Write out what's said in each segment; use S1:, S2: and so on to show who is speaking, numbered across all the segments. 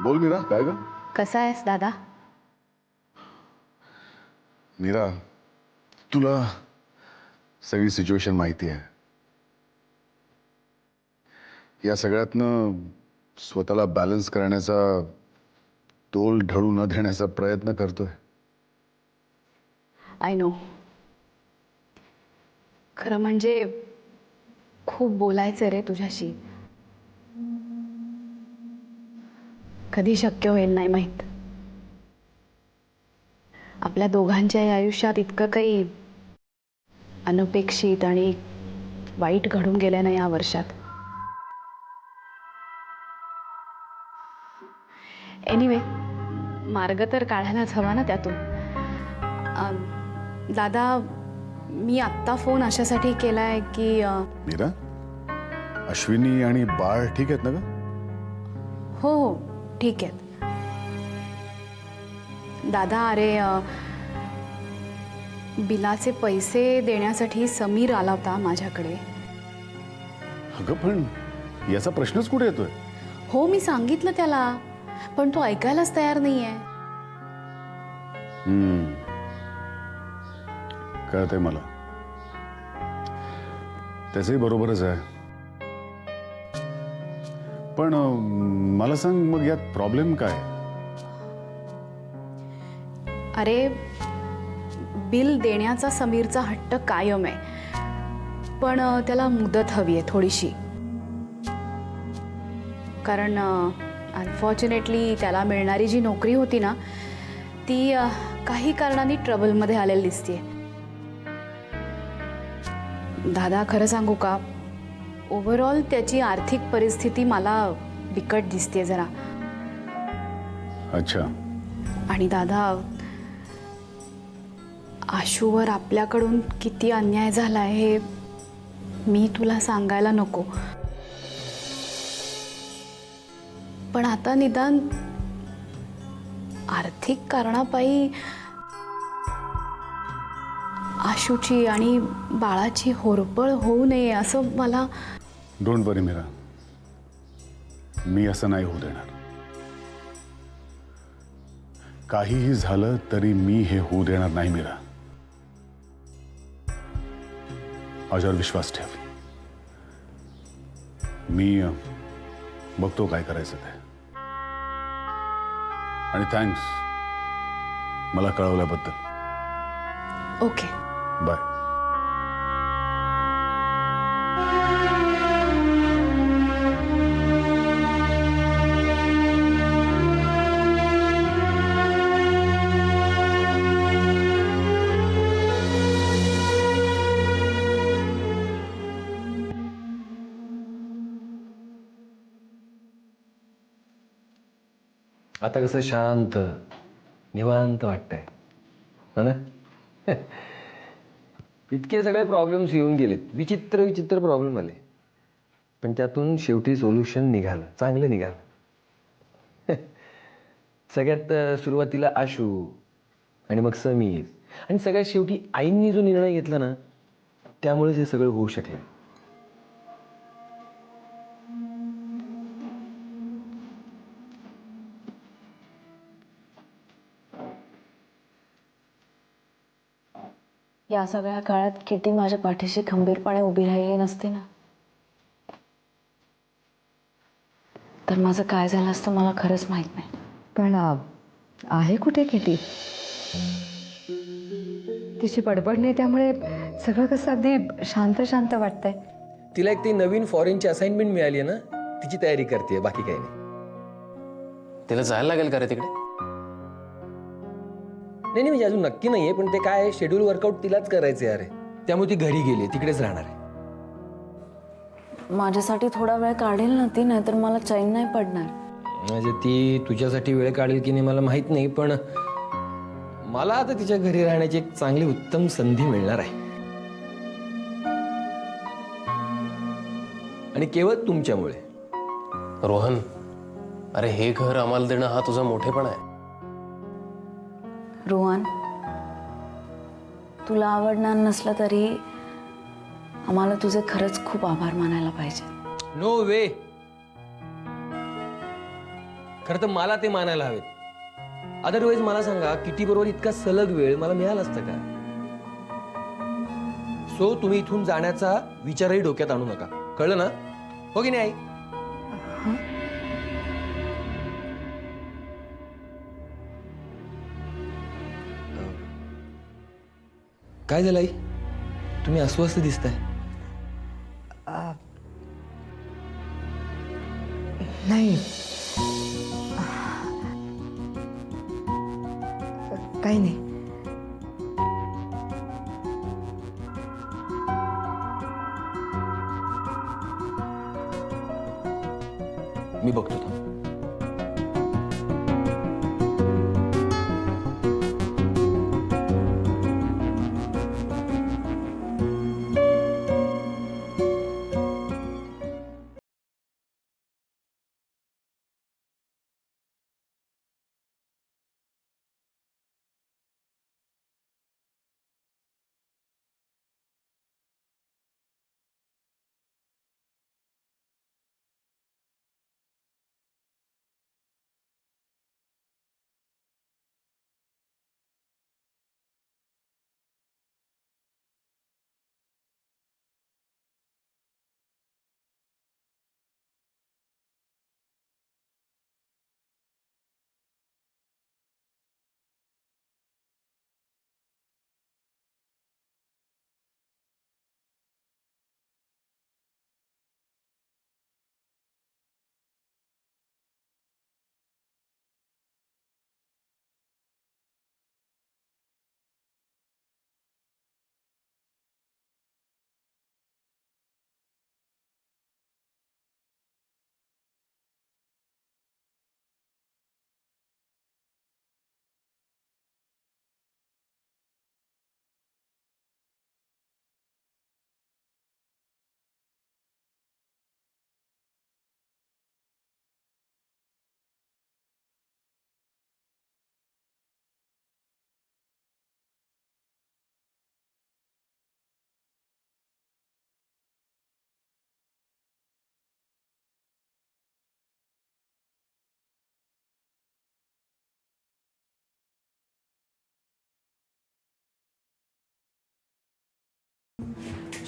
S1: बोल मीरा, काय ग?
S2: कसा आहेस दादा?
S1: मीरा, तुला सगळी सिच्युएशन माहिती आहे. या सगळ्यातनं स्वतःला बॅलन्स करण्याचा, तोल ढळू न देण्याचा प्रयत्न करतोय.
S2: I know. खरं म्हणजे खूप बोलायचं रे तुझ्याशी. कधी शक्य होईल नाही माहीत. आपल्या दोघांच्याही आयुष्यात इतकं काही अनपेक्षित आणि वाईट घडून गेलं नाही या वर्षात. एनिवे, मार्ग तर काढायलाच हवा ना त्यातून. दादा, मी आत्ता फोन अशासाठी केलाय की
S1: मीरा, अश्विनी आणि बाळ ठीक आहेत ना ग?
S2: हो हो ठीक आहेत दादा. अरे बिलाचे पैसे देण्यासाठी समीर आला होता माझ्याकडे.
S1: अगं पण याचा प्रश्नच कुठे येतोय?
S2: हो, मी सांगितलं त्याला, पण तो ऐकायलाच तयार नाहीये.
S1: कळतंय मला. त्याचंही बरोबरच आहे. पण मला सांग, मग यात प्रॉब्लेम काय?
S2: अरे, बिल देण्याचा समीरचा हट्ट कायम आहे, पण त्याला मुदत हवी आहे थोडीशी. कारण अनफॉर्च्युनेटली त्याला मिळणारी जी नोकरी होती ना, ती काही कारणांनी ट्रबलमध्ये आलेली दिसते. दादा, खरं सांगू का, ओव्हरऑल त्याची आर्थिक परिस्थिती मला बिकट दिसते जरा.
S1: अच्छा.
S2: आणि दादा, आशूवर आपल्याकडून किती अन्याय झाला हे मी तुला सांगायला नको, पण आता निदान आर्थिक कारणापायी आशूची आणि बाळाची होरपळ होऊ नये असं मला.
S1: डोंट वरी मीरा, मी असं नाही होऊ देणार. काहीही झालं तरी मी हे होऊ देणार नाही मीरा. माझ्यावर विश्वास ठेव. मी बघतो काय करायचं ते. आणि थँक्स मला कळवल्याबद्दल.
S2: Okay,
S1: bye.
S3: आता कसं शांत निवांत वाटतंय हो ना. इतके सगळे प्रॉब्लेम्स येऊन गेलेत, विचित्र विचित्र प्रॉब्लेम आले, पण त्यातून शेवटी सोल्युशन निघालं, चांगलं निघालं. सगळ्यात सुरुवातीला आशू आणि मग समीर, आणि सगळ्यात शेवटी आईंनी जो निर्णय घेतला ना, त्यामुळेच हे सगळं होऊ शकलं.
S4: या सगळ्या काळात किटी माझ्या पाठीशी खंबीरपणे उभी राहिली नसती ना, तर माझं काय झालं असतं मला खरंच माहित नाही.
S5: पण आहे कुठे किटी? तिची बडबड नाही त्यामुळे सगळं कसं अगदी शांत शांत वाटतंय.
S3: तिला एक ती नवीन फॉरेनची असाइनमेंट मिळाली आहे ना, तिची तयारी करते, बाकी काही नाही.
S6: तिला जायला लागेल का रे तिकडे?
S3: नाही म्हणजे अजून नक्की नाहीये, पण ते काय शेड्यूल वर्कआउट तिलाच करायचं आहे. त्यामुळे ती घरी गेली, तिकडेच राहणार आहे.
S4: माझ्यासाठी थोडा वेळ काढेल ना ती, नाहीतर मला चैन नाही पडणार.
S3: म्हणजे ती तुझ्यासाठी वेळ काढेल की नाही मला माहित नाही, पण मला आता तिच्या घरी राहण्याची एक चांगली उत्तम संधी मिळणार आहे, आणि केवळ तुमच्यामुळे.
S6: रोहन, अरे हे घर आम्हाला देणं हा तुझा मोठेपणा आहे.
S4: रोहन, तुला आवडणार नसलं तरी आम्हाला तुझे खरंच खूप आभार मानायला पाहिजे.
S3: नो वे. खरं तर मला ते मानायला हवेत. अदरवाईज मला सांगा, किटी बरोबर इतका सलग वेळ मला मिळाला असता का? सो तुम्ही इथून जाण्याचा विचारही डोक्यात आणू नका, कळलं ना? हो की नाही आई? काय झालं आई? तुम्ही अस्वस्थ दिसताय.
S5: नाही, काही नाही.
S3: मी बघतो थांब.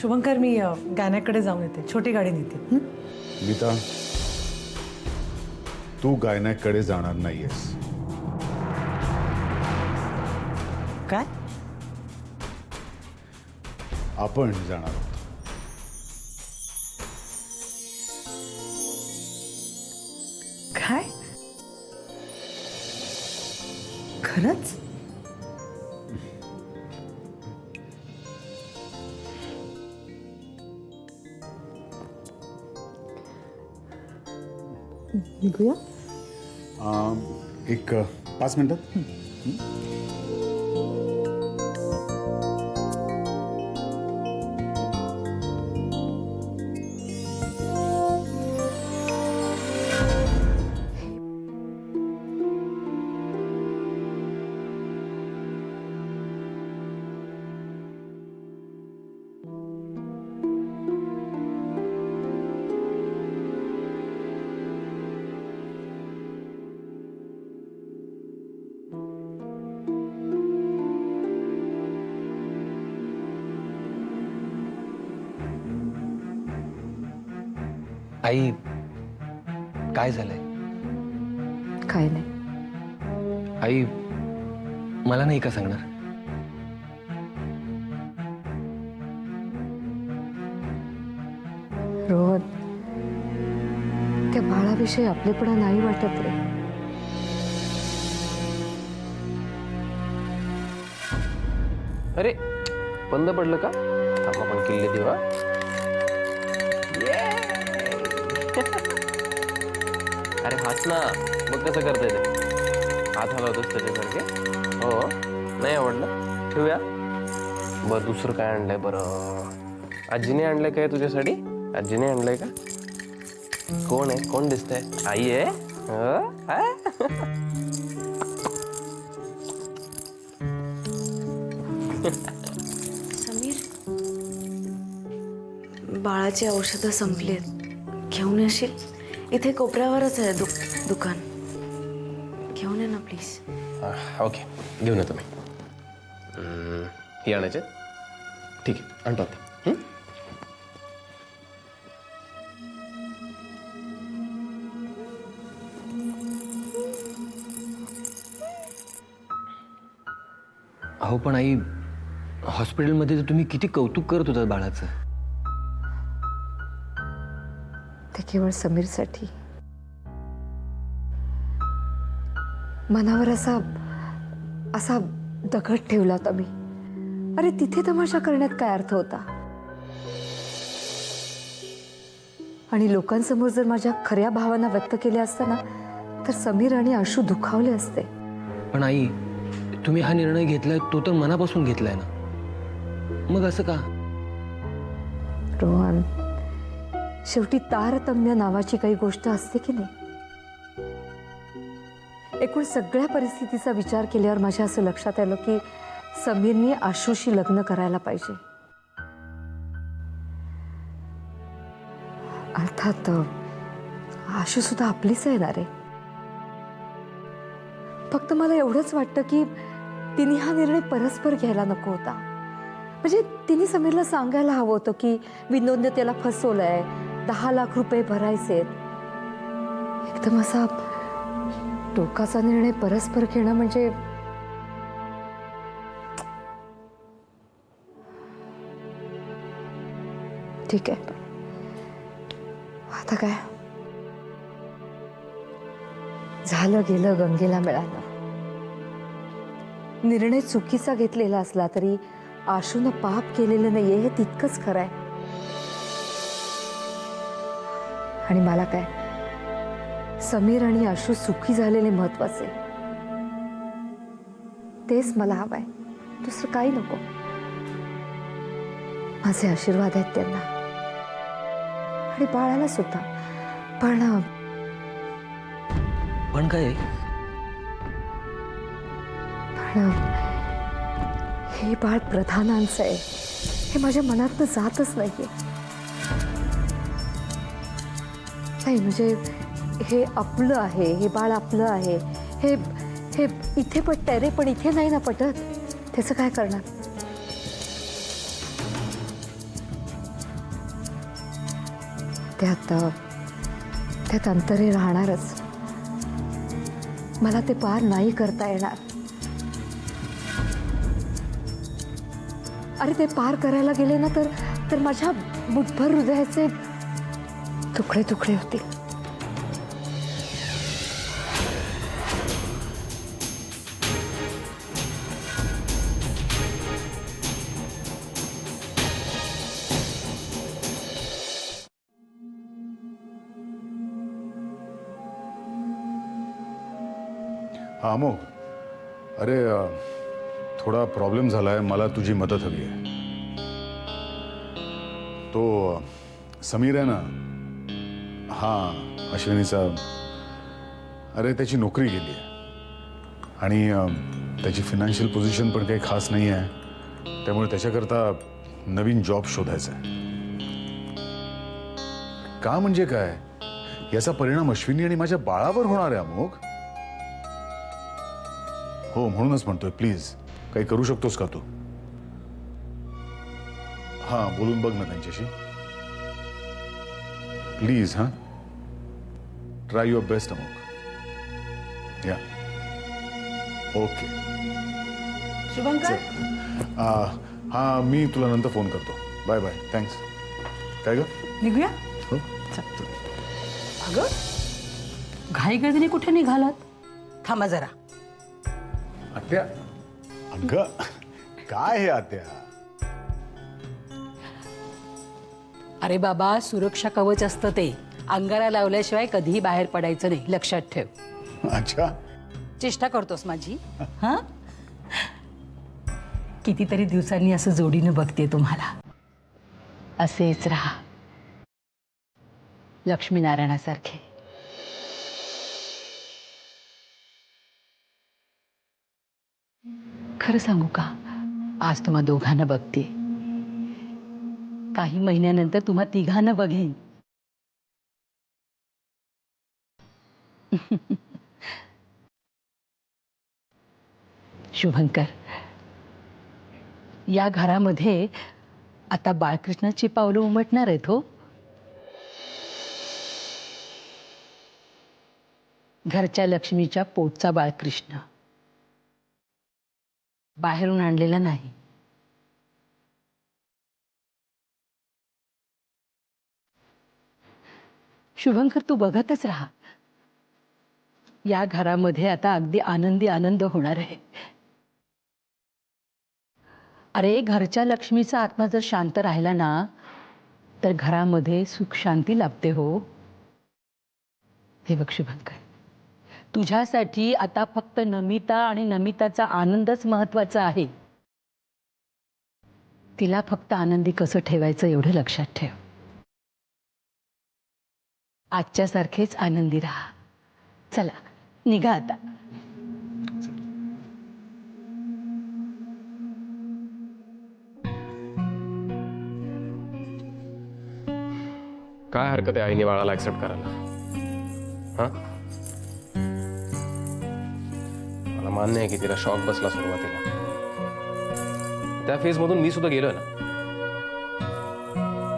S7: शुभंकर, मी गाण्याकडे जाऊन येते, छोटी गाडी नेते.
S1: गीता, तू गायनाकडे जाणार नाहीयेस.
S7: काय?
S1: आपण जाणार आहोत.
S7: काय? खरंच? निघूया.
S1: एक 5 मिनिटात.
S3: आई, काय झालंय?
S5: काही नाही.
S3: आई, मला नाही का सांगणार?
S5: रोहन, त्या बाळाविषयी आपलेपणा नाही वाटत रे.
S6: अरे बंद पडलं का? थांबा पण किल्ले देवा. अरे हाच ना, मग कसं करता येते? हात हलवतोस त्याच्यासारखे. हो, नाही आवडलं? ठेवूया. बरं, दुसरं काय आणलंय बरं? आजीने आणलंय काय तुझ्यासाठी? आजीने आणलंय का? कोण आहे? कोण दिसतंय? आई आहे?
S4: समीर, बाळाची औषधं संपली आहेत, घेऊन येशील? इथे कोपऱ्यावरच आहे दुकान. घेऊन ये ना प्लीज.
S6: ओके घेऊन येतो मी. हे आणायचे ठीक आहे आणतो आता.
S3: अहो पण आई, हॉस्पिटलमध्ये तर तुम्ही किती कौतुक करत होता बाळाचं.
S5: ते केवळ समीरसाठी. मनावर असा असा दगड ठेवला होता मी. अरे तिथे तमाशा करण्यात काय अर्थ होता. आणि लोकांसमोर जर माझ्या खऱ्या भावना व्यक्त केल्या असताना तर समीर आणि आशू दुखावले असते.
S3: पण आई, तुम्ही हा निर्णय घेतलाय तो तर मनापासून घेतलाय ना, मग असं का?
S5: रोहन, शेवटी तारतम्य नावाची काही गोष्ट असते की नाही. एकूण सगळ्या परिस्थितीचा विचार केल्यावर माझ्या असं लक्षात आलं की समीरने आशूशी लग्न करायला पाहिजे. अर्थात आशू सुद्धा आपलीच येणार आहे. फक्त मला एवढंच वाटतं की तिने हा निर्णय परस्पर घ्यायला नको होता. म्हणजे तिने समीरला सांगायला हवं होतं की विनोदने त्याला फसवलंय, 10 लाख रुपये भरायचे. एकदम असा टोकाचा निर्णय परस्पर घेणं म्हणजे ठीक आहे. आता काय झालं गेलं, गंगेला मिळालं. निर्णय चुकीचा घेतलेला असला तरी आशूनं पाप केलेलं नाहीये हे तितकंच खरं आहे. आणि मला काय, समीर आणि आशू सुखी झालेले महत्वाचे. तेच मला हवंय, दुसरं काही नको. माझे आशीर्वाद आहेत त्यांना आणि बाळाला सुद्धा.
S3: पण काय?
S5: पण हे बाळ प्रधानांचं आहे हे माझ्या मनातनं जातच नाहीये. नाही म्हणजे हे आपलं आहे, हे बाळ आपलं आहे, हे हे इथे पटतंय रे, पण इथे नाही ना पटत. त्याचं काय करणार? त्यात अंतरे राहणारच. मला ते पार नाही करता येणार. अरे ते पार करायला गेले ना तर माझ्या मुठभर हृदयाचे तुकडे तुकडे होतील.
S1: हा अमोघ, अरे थोडा प्रॉब्लेम झाला आहे, मला तुझी मदत हवी आहे. तो समीर आहे ना, हा अश्विनीचा, अरे त्याची नोकरी गेली आहे आणि त्याची फायनान्शियल पोझिशन पण काही खास नाही आहे. त्यामुळे त्याच्याकरता नवीन जॉब शोधायचा आहे. का म्हणजे काय, याचा परिणाम अश्विनी आणि माझ्या बाळावर होणार आहे अमोघ. हो म्हणूनच म्हणतोय, प्लीज काही करू शकतोस का तू? हां बोलून बघ ना त्यांच्याशी प्लीज. हां ट्राय युअर बेस्ट अमोघ. या ओके
S7: शुभंकर,
S1: हां मी तुला नंतर फोन करतो. Bye bye, thanks. काय ग?
S7: निघूया.
S1: हो
S7: अगं घाई गर्दीने कुठे निघालात? थांबा जरा.
S1: आत्या, अगं काय हे आत्या?
S8: अरे बाबा, सुरक्षा कवच असतं ते. अंगाला लावल्याशिवाय कधीही बाहेर पडायचं नाही, लक्षात ठेव.
S1: अच्छा,
S8: चेष्टा करतोस माझी? हा, कितीतरी दिवसांनी असं जोडीनं बघते तुम्हाला. असेच राहा लक्ष्मीनारायणासारखे. खरं सांगू का, आज तुम्हा दोघांना बघते, काही महिन्यानंतर तुम्हा तिघांना बघेन. शुभंकर, या घरामध्ये आता बाळकृष्णाची पावलं उमटणार आहेत हो. घरच्या लक्ष्मीच्या पोटचा बाळकृष्ण, बाहेरून आणलेला नाही. शुभंकर, तू बघतच राहा. या घरामध्ये आता अगदी आनंदी आनंद होणार आहे. अरे, घरच्या लक्ष्मीचा आत्मा जर शांत राहिला ना तर घरामध्ये सुख शांती लाभते हो. हे बघ शुभंकर, तुझ्यासाठी आता फक्त नमिता आणि नमिताचा आनंदच महत्वाचा आहे. तिला फक्त आनंदी कसं ठेवायचं एवढं लक्षात ठेव. आजच्या सारखेच आनंदी राहा. चला निघा आता.
S6: काय हरकत आहे आईने बाळाला ऍक्सेप्ट करायला? हा, मला मान्य आहे की तिला शॉक बसला सुरुवातीला. त्या फेज मधून मी सुद्धा गेलोय ना.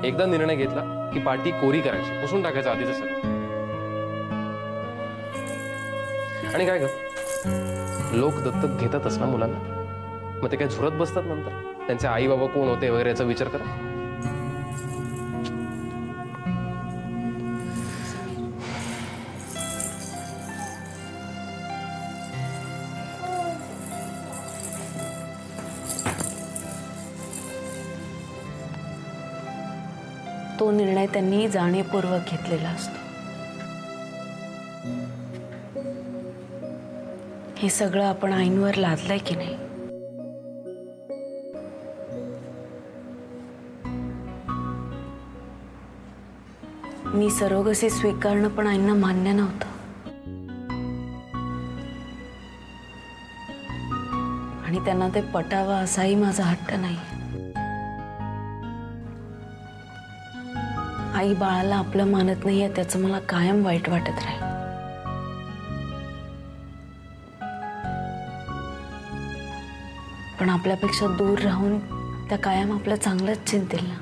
S6: एकदा निर्णय घेतला की पार्टी कोरी करायची, पुसून टाकायचं आधीच सगळं. आणि काय ग, लोक दत्तक घेतातच ना मुलांना. मग ते काय झुरत बसतात नंतर त्यांचे आई बाबा कोण होते वगैरे याचा विचार करा.
S4: तो निर्णय त्यांनी जाणीवपूर्वक घेतलेला असतो. हे सगळं आपण आईंवर लादलंय की नाही? मी सरोगसी स्वीकारणं पण आईंना मान्य नव्हतं. आणि त्यांना ते पटावं असाही माझा हट्ट नाही. आई बाळाला आपलं मानत नाहीये त्याचं मला कायम वाईट वाटत राहील. पण आपल्यापेक्षा दूर राहून त्या कायम आपलं चांगलंच चिंतील ना.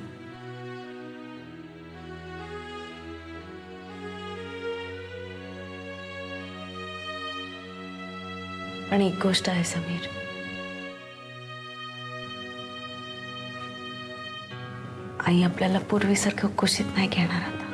S4: पण एक गोष्ट आहे समीर, आई आपल्याला पूर्वीसारखं कुशीत नाही घेणार आता.